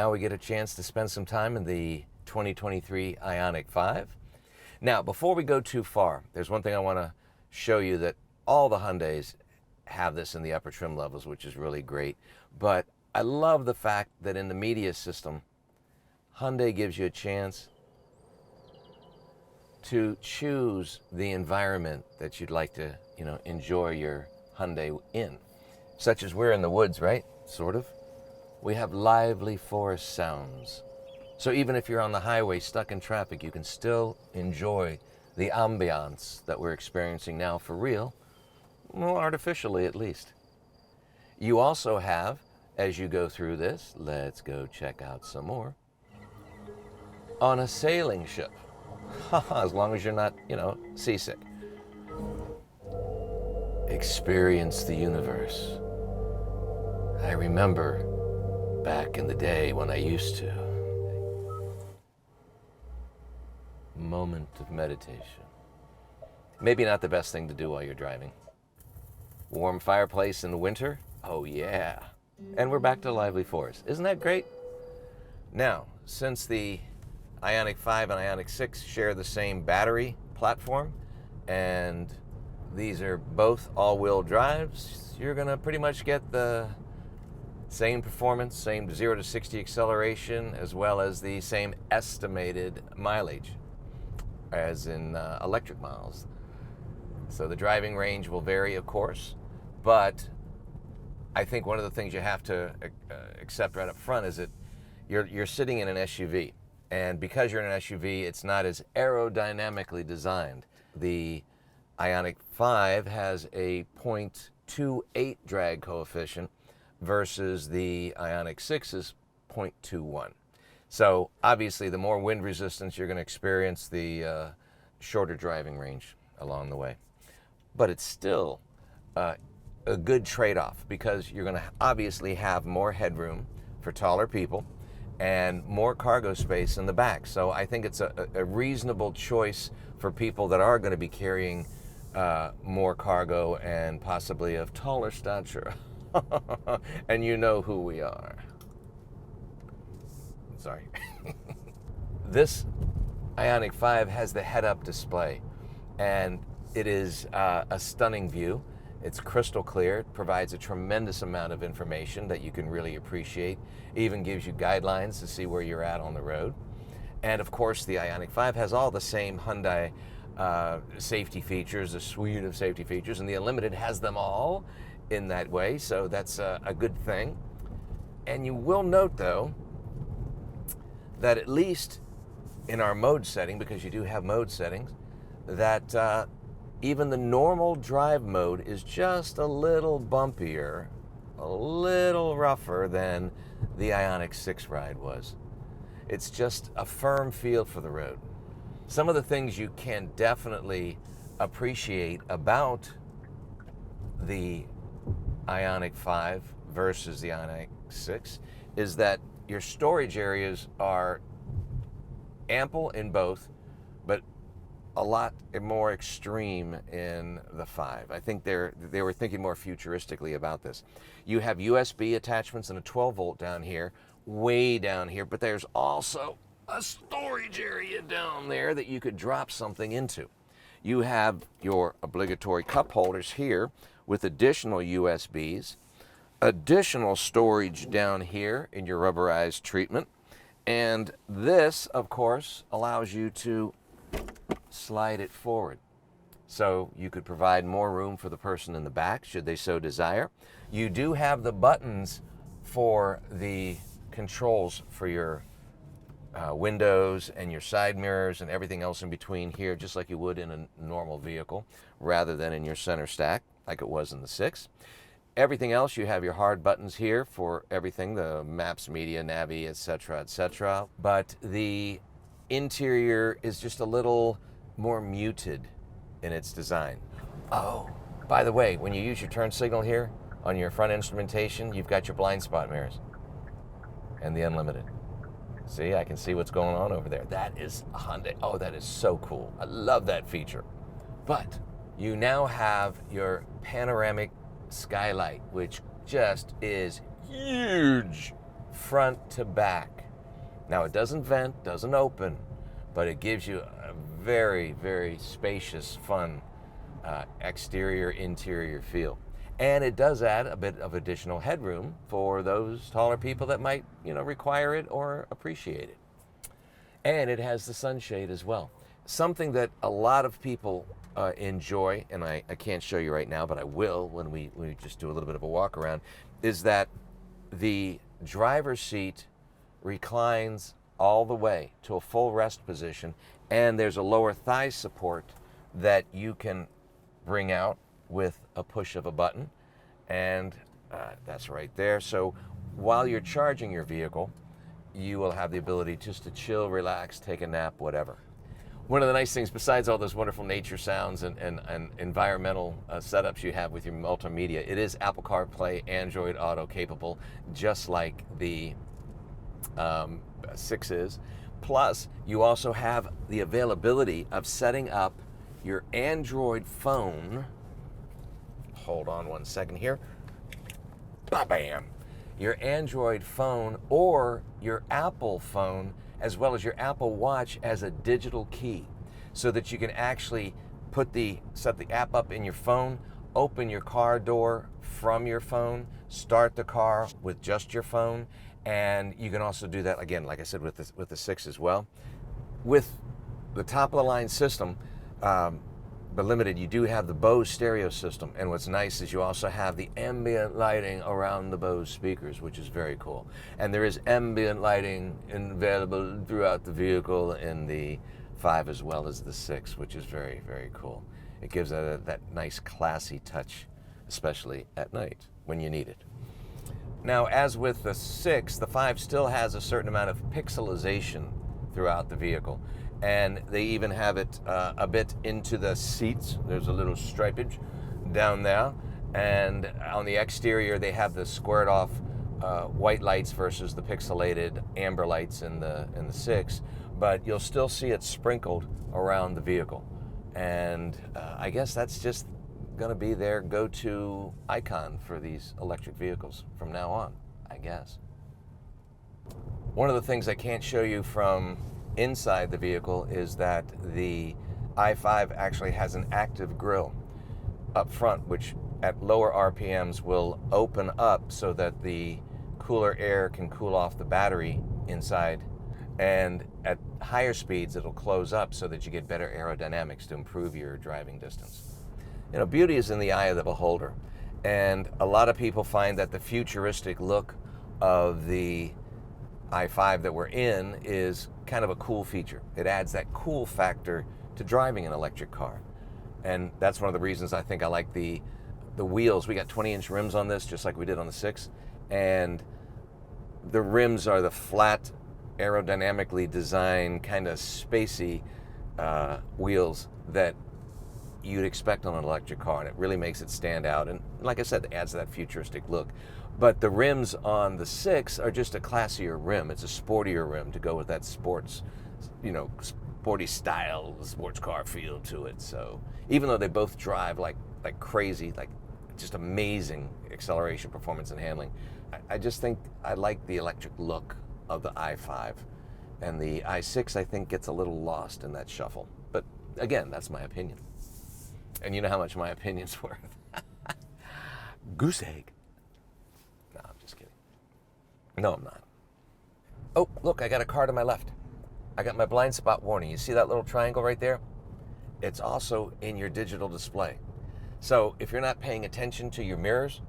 now we get a chance to spend some time in the 2023 Ioniq 5. Now, before we go too far, there's one thing I want to show you, that all the Hyundais have this in the upper trim levels, which is really great. But I love the fact that in the media system, Hyundai gives you a chance to choose the environment that you'd like to, enjoy your Hyundai in. Such as we're in the woods, right? Sort of. We have lively forest sounds. So even if you're on the highway stuck in traffic, you can still enjoy the ambiance that we're experiencing now for real, well, artificially at least. You also have, as you go through this, let's go check out some more, on a sailing ship, as long as you're not, seasick. Experience the universe. I remember back in the day when I used to. Moment of meditation. Maybe not the best thing to do while you're driving. Warm fireplace in the winter? Oh yeah. And we're back to lively forest. Isn't that great? Now, since the Ioniq 5 and Ioniq 6 share the same battery platform, and these are both all-wheel drives, you're gonna pretty much get the same performance, same 0 to 60 acceleration, as well as the same estimated mileage as in electric miles. So the driving range will vary, of course, but I think one of the things you have to accept right up front is that you're sitting in an SUV, and because you're in an SUV, it's not as aerodynamically designed. The Ioniq 5 has a 0.28 drag coefficient versus the Ioniq 6's 0.21. So obviously the more wind resistance you're going to experience, the shorter driving range along the way. But it's still a good trade-off, because you're going to obviously have more headroom for taller people and more cargo space in the back. So I think it's a reasonable choice for people that are going to be carrying more cargo and possibly of taller stature. And you know who we are. Sorry. This Ioniq 5 has the head-up display, and it is a stunning view. It's crystal clear. It provides a tremendous amount of information that you can really appreciate. It even gives you guidelines to see where you're at on the road. And of course, the Ioniq 5 has all the same Hyundai safety features, a suite of safety features, and the Unlimited has them all in that way, so that's a good thing. And you will note, though, that at least in our mode setting, because you do have mode settings, that even the normal drive mode is just a little bumpier, a little rougher than the Ioniq 6 ride was. It's just a firm feel for the road. Some of the things you can definitely appreciate about the Ioniq 5 versus the Ioniq 6 is that your storage areas are ample in both, but a lot more extreme in the 5. I think they were thinking more futuristically about this. You have USB attachments and a 12-volt down here, way down here, but there's also a storage area down there that you could drop something into. You have your obligatory cup holders here with additional USBs, additional storage down here in your rubberized treatment, and this, of course, allows you to slide it forward. So you could provide more room for the person in the back, should they so desire. You do have the buttons for the controls for your windows and your side mirrors and everything else in between here, just like you would in a normal vehicle, rather than in your center stack like it was in the 6. Everything else, you have your hard buttons here for everything, the maps, media, navi, etc., etc. But the interior is just a little more muted in its design. Oh, by the way, when you use your turn signal here on your front instrumentation, you've got your blind spot mirrors and the Unlimited. See, I can see what's going on over there. That is a Hyundai. Oh, that is so cool. I love that feature. But you now have your panoramic skylight, which just is huge. front to back. Now it doesn't vent, doesn't open, but it gives you a very, very spacious, fun exterior, interior feel. And it does add a bit of additional headroom for those taller people that might, require it or appreciate it. And it has the sunshade as well. Something that a lot of people enjoy, and I can't show you right now, but I will when we just do a little bit of a walk around, is that the driver's seat reclines all the way to a full rest position, and there's a lower thigh support that you can bring out with a push of a button, and that's right there. So while you're charging your vehicle, you will have the ability just to chill, relax, take a nap, whatever. One of the nice things, besides all those wonderful nature sounds and environmental setups you have with your multimedia, it is Apple CarPlay, Android Auto capable, just like the 6 is. Plus, you also have the availability of setting up your Android phone. Hold on one second here. Ba-bam! Your Android phone or your Apple phone, as well as your Apple Watch, as a digital key, so that you can actually set the app up in your phone, open your car door from your phone, start the car with just your phone, and you can also do that again, like I said, with the 6 as well. With the top of the line system, the Limited, you do have the Bose stereo system, and what's nice is you also have the ambient lighting around the Bose speakers, which is very cool. And there is ambient lighting available throughout the vehicle in the 5 as well as the 6, which is very, very cool. It gives that nice classy touch, especially at night when you need it. Now, as with the 6, the 5 still has a certain amount of pixelization throughout the vehicle. And they even have it a bit into the seats. There's a little stripage down there. And on the exterior, they have the squared off white lights versus the pixelated amber lights in the 6. But you'll still see it sprinkled around the vehicle. And I guess that's just going to be their go-to icon for these electric vehicles from now on, I guess. One of the things I can't show you from inside the vehicle is that the i5 actually has an active grille up front, which at lower RPMs will open up so that the cooler air can cool off the battery inside, and at higher speeds it'll close up so that you get better aerodynamics to improve your driving distance. Beauty is in the eye of the beholder, and a lot of people find that the futuristic look of the i5 that we're in is kind of a cool feature. It adds that cool factor to driving an electric car. And that's one of the reasons I think I like the wheels. We got 20-inch rims on this, just like we did on the 6. And the rims are the flat, aerodynamically designed, kind of spacey wheels that you'd expect on an electric car. And it really makes it stand out. And like I said, it adds that futuristic look. But the rims on the 6 are just a classier rim. It's a sportier rim to go with that sports, sporty style, sports car feel to it. So even though they both drive like crazy, like just amazing acceleration, performance, and handling, I just think I like the electric look of the i5. And the i6, I think, gets a little lost in that shuffle. But again, that's my opinion. And you know how much my opinion's worth. Goose egg. No, I'm just kidding. No, I'm not. Oh, look, I got a car to my left. I got my blind spot warning. You see that little triangle right there? It's also in your digital display. So if you're not paying attention to your mirrors,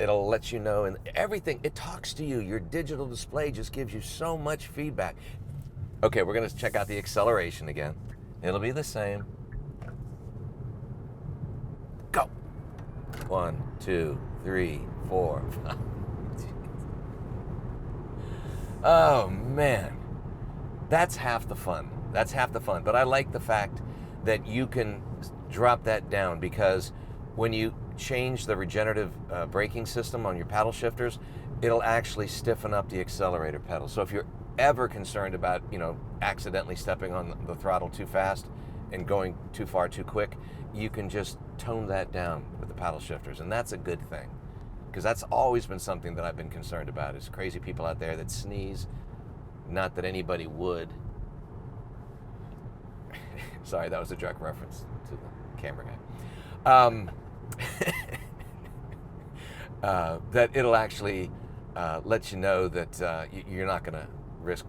it'll let you know, and everything, it talks to you. Your digital display just gives you so much feedback. Okay, we're going to check out the acceleration again. It'll be the same. Go. 1, 2, 3, 4, 5. Oh, man. That's half the fun. That's half the fun. But I like the fact that you can drop that down, because when you change the regenerative braking system on your paddle shifters, it'll actually stiffen up the accelerator pedal. So if you're ever concerned about, accidentally stepping on the throttle too fast and going too far too quick, you can just tone that down with the paddle shifters, and that's a good thing. because that's always been something that I've been concerned about, is crazy people out there that sneeze. Not that anybody would. Sorry, that was a direct reference to the camera guy. That it'll actually let you know that you're not going to risk,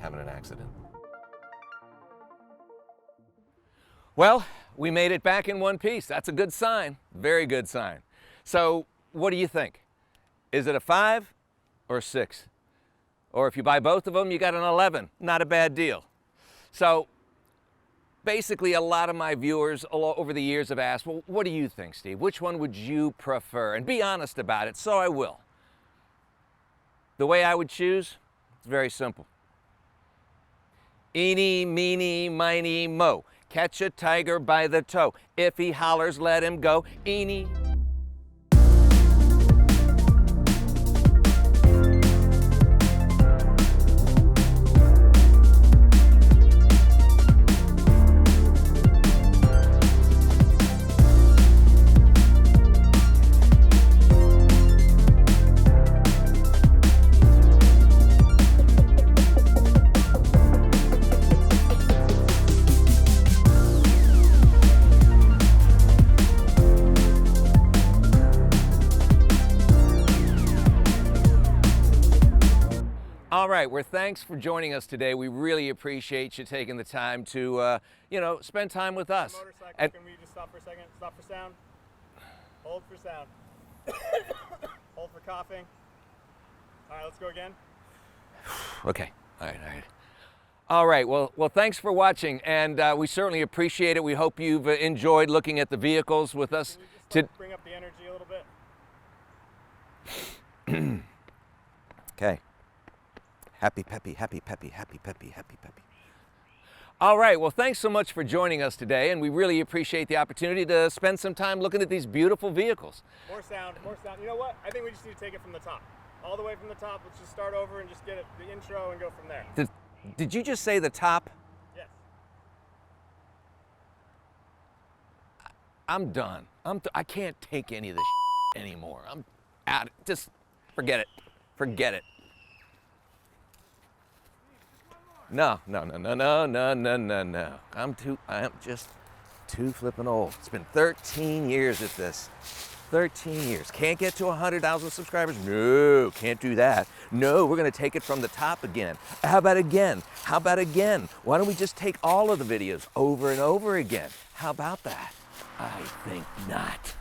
having an accident. Well, we made it back in one piece. That's a good sign. Very good sign. So, what do you think? Is it a 5 or a 6? Or if you buy both of them, you got an 11. Not a bad deal. So, basically, a lot of my viewers over the years have asked, well, what do you think, Steve? Which one would you prefer? And be honest about it, so I will. The way I would choose, it's very simple. Eeny, meeny, miny, mo. Catch a tiger by the toe. If he hollers, let him go. Eeny. All right, well, thanks for joining us today. We really appreciate you taking the time to, spend time with us. Motorcycle, can we just stop for a second? Stop for sound. Hold for sound. Hold for coughing. All right, let's go again. Okay, all right. All right, well, thanks for watching, and we certainly appreciate it. We hope you've enjoyed looking at the vehicles with us. Can we just bring up the energy a little bit? Okay. Happy, peppy, happy, peppy, happy, peppy, happy, peppy. All right, well, thanks so much for joining us today, and we really appreciate the opportunity to spend some time looking at these beautiful vehicles. More sound, more sound. You know what? I think we just need to take it from the top. All the way from the top. Let's just start over and just get the intro and go from there. Did you just say the top? Yes. I'm done. I can't take any of this anymore. I'm out. Just forget it. Forget it. No. I'm just too flippin' old. It's been 13 years at this. 13 years. Can't get to 100,000 subscribers? No, can't do that. No, we're gonna take it from the top again. How about again? How about again? Why don't we just take all of the videos over and over again? How about that? I think not.